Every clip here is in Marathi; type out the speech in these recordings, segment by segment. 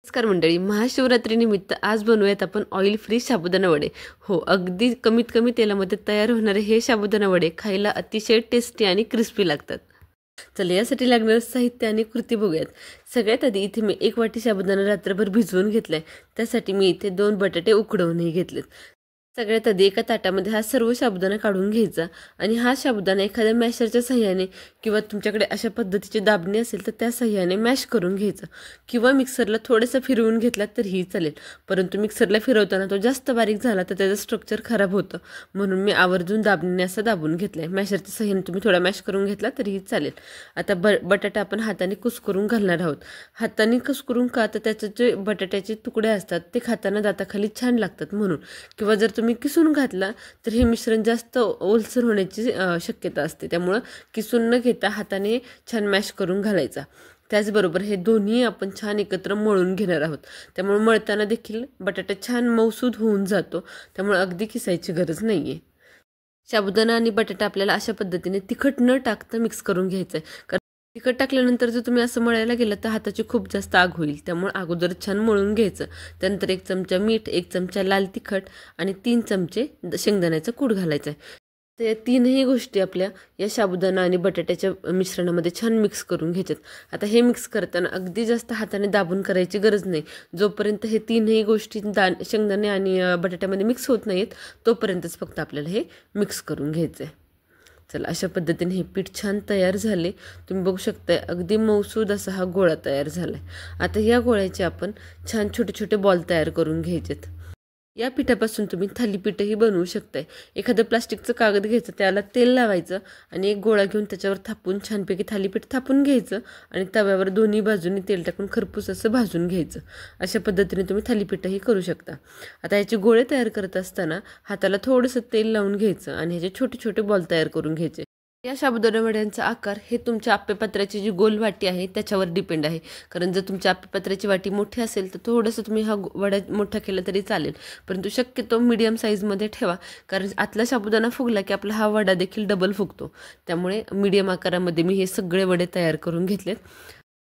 नमस्कार मंडळी, महाशिवरात्रीनिमित्त आज बनवूयात आपण ऑइल फ्री साबुदाणा वडे. हो, अगदी कमीत कमी तेलामध्ये तयार होणारे हे साबुदाणा वडे खायला अतिशय टेस्टी आणि क्रिस्पी लागतात. चला, यासाठी लागणारं साहित्य आणि कृती बघूयात. सगळ्यात आधी इथे मी 1 वाटी साबुदाणा रात्रभर भिजवून घेतलाय. त्यासाठी मी इथे 2 बटाटे उकडवूनही घेतलेत. सगळ्यात आधी एका ताटामध्ये हा सर्व साबुदाणा काढून घ्यायचा आणि हा साबुदाणा एखाद्या मॅशरच्या सहाय्याने किंवा तुमच्याकडे अशा पद्धतीची दाबणी असेल तर त्या सहाय्याने मॅश करून घ्यायचं किंवा मिक्सरला थोडंसं फिरवून घेतला तरीही चालेल. परंतु मिक्सरला फिरवताना तो जास्त बारीक झाला तर त्याचं स्ट्रक्चर खराब होतं, म्हणून मी आवर्जून दाबणीने असं दाबून घेतलंय. मॅशरच्या सहाय्याने तुम्ही थोडा मॅश करून घेतला तरीही चालेल. आता बटाटा आपण हाताने कुस्करून घालणार आहोत. हाताने कुस्करून का तर त्याचे जे बटाट्याचे तुकडे असतात ते खाताना दाताखाली छान लागतात म्हणून, किंवा जर तुम्ही किसून घातला तर हे मिश्रण जास्त ओलसर होण्याची शक्यता असते. त्यामुळं किसून न घेता हाताने छान मॅश करून घालायचा. त्याचबरोबर हे दोन्ही आपण छान एकत्र मळून घेणार आहोत. त्यामुळे मळताना देखील बटाटा छान मऊसूद होऊन जातो, त्यामुळे अगदी किसायची गरज नाही आहे. साबुदाणा आणि बटाटा आपल्याला अशा पद्धतीने तिखट न टाकता मिक्स करून घ्यायचं आहे. तिखट टाकल्यानंतर जर तुम्ही असं मळायला गेलं तर हाताची खूप जास्त आग होईल. त्यामुळे अगोदर छान मळून घ्यायचं. त्यानंतर 1 चमचा मीठ, 1 चमचा लाल तिखट आणि 3 चमचे शेंगदाण्याचा कूट घालायचा आहे. ते तीनही गोष्टी आपल्या या साबुदाणा आणि बटाट्याच्या मिश्रणामध्ये छान मिक्स करून घ्यायच्यात. आता हे मिक्स करताना अगदी जास्त हाताने दाबून करायची गरज नाही. जोपर्यंत हे तीनही गोष्टी शेंगदाणे आणि बटाट्यामध्ये मिक्स होत नाहीत तोपर्यंतच फक्त आपल्याला हे मिक्स करून घ्यायचं आहे. चला, अशा पद्धतीने हे पीठ छान तयार झाले. तुम्ही बघू शकताय अगदी मऊसूद असा हा गोळा तयार झालाय. आता या गोळ्याचे आपण छान छोटे छोटे बॉल तयार करून घ्यायचेत. या पिठापासून तुम्ही थालीपीठही बनवू शकताय. एखादं प्लास्टिकचं कागद घ्यायचं, त्याला तेल लावायचं आणि एक गोळा घेऊन त्याच्यावर थापून छानपैकी थालीपीठ थापून घ्यायचं आणि तव्यावर दोन्ही बाजूनी तेल टाकून खरपूस असं भाजून घ्यायचं. अशा पद्धतीने तुम्ही थालीपीठही करू शकता. आता याचे गोळे तयार करत असताना हाताला थोडंसं तेल लावून घ्यायचं आणि ह्याचे छोटे छोटे बॉल तयार करून घ्यायचे. या साबुदाणा वड्यांचा आकार हे तुमच्या आप्पेपात्राची जी गोल वाटी आहे त्याच्यावर डिपेंड आहे. कारण जर तुमच्या आप्पेपात्राची वाटी मोठी असेल तर थोडंसं तुम्ही हा वडा मोठा केला तरी चालेल, परंतु शक्यतो मीडियम साईजमध्ये ठेवा. कारण आतला साबुदाणा फुगला की आपला हा वडा देखील डबल फुगतो. त्यामुळे मीडियम आकारामध्ये मी हे सगळे वडे तयार करून घेतलेत.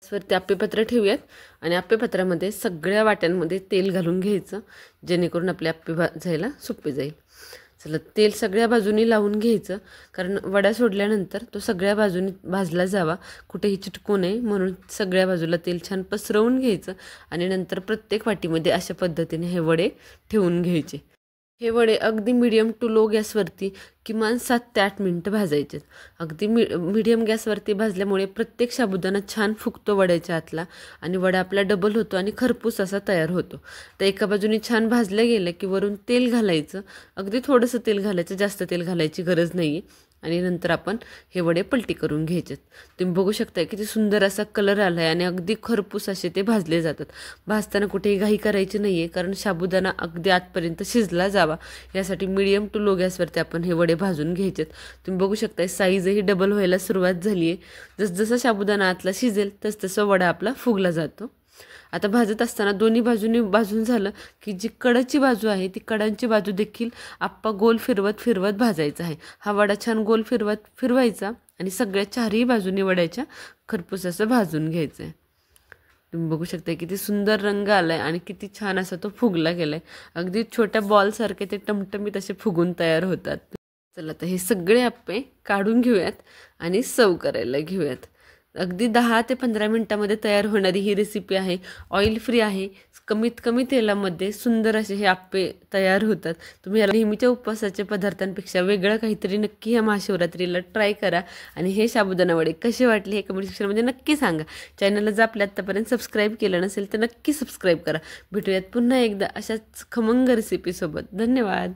ते आप्पेपात्र ठेवूयात आणि आप्पेपात्रामध्ये सगळ्या वाट्यांमध्ये तेल घालून घ्यायचं, जेणेकरून आपले आप्पे भाजायला सोपे जाईल. चला, तेल सगळ्या बाजूनी लावून घ्यायचं, कारण वडा सोडल्यानंतर तो सगळ्या बाजूनी भाजला जावा, कुठेही चिटकू नये म्हणून सगळ्या बाजूला तेल छान पसरवून घ्यायचं आणि नंतर प्रत्येक वाटीमध्ये अशा पद्धतीने हे वडे ठेवून घ्यायचे. हे वडे अगदी मीडियम टू लो गॅसवरती किमान 7 ते 8 मिनटं भाजायचे. अगदी मीडियम गॅसवरती भाजल्यामुळे प्रत्येक साबुदाणा छान फुगतो वड्याच्या आतला आणि वडा आपला डबल होतो आणि खरपूस असा तयार होतो. तर एका बाजूने छान भाजलं गेलं की वरून तेल घालायचं. अगदी थोडंसं तेल घालायचं, जास्त तेल घालायची गरज नाही. आणि नंतर आपण हे वडे पलटी करून घ्यायचे. तुम्ही बघू शकता किती सुंदर असा कलर आला आहे आणि अगदी खरपूस असे ते भाजले जातात. भाजताना कुठेही घाई करायची नाही आहे, कारण साबुदाणा अगदी आतपर्यंत शिजला जावा यासाठी मीडियम टू लो गॅसवरती आपण हे वडे भाजून घ्यायचेत. तुम्ही बघू शकता साईजही डबल व्हायला सुरुवात झाली आहे. जसजसा साबुदाणा आतला शिजेल तसतसं वडा आपला फुगला जातो. आता भाजत असताना दोन्ही बाजूनी भाजून झालं की जी कडाची बाजू आहे ती कडांची बाजू देखील आप्पा गोल फिरवत फिरवत भाजायचा आहे. हा वडा छान गोल फिरवायचा आणि सगळ्या चारही बाजूनी वड्याच्या खरपूस असं भाजून घ्यायचं आहे. तुम्ही बघू शकता किती सुंदर रंग आलाय आणि किती छान असा तो फुगला गेलाय. अगदी छोट्या बॉलसारखे ते टमटमीत असे फुगून तयार होतात. चला, तर हे सगळे आप्पे काढून घेऊयात आणि सर्व करायला घेऊयात. अगदी 10 ते 15 मिनटामध्ये तयार होणारी ही रेसिपी आहे. ऑइल फ्री आहे. कमीत कमी तेलामध्ये सुंदर असे हे आप्पे तयार होतात. तुम्ही याला नेहमीच्या उपवासाच्या पदार्थांपेक्षा वेगळं काहीतरी नक्की ह्या महाशिवरात्रीला ट्राय करा आणि हे साबुदाणा वडे कसे वाटले हे कमेंट सेक्शनमध्ये नक्की सांगा. चॅनलला जर आपल्या आत्तापर्यंत सबस्क्राईब केलं नसेल तर नक्की सबस्क्राईब करा. भेटूयात पुन्हा एकदा अशाच खमंग रेसिपीसोबत. धन्यवाद.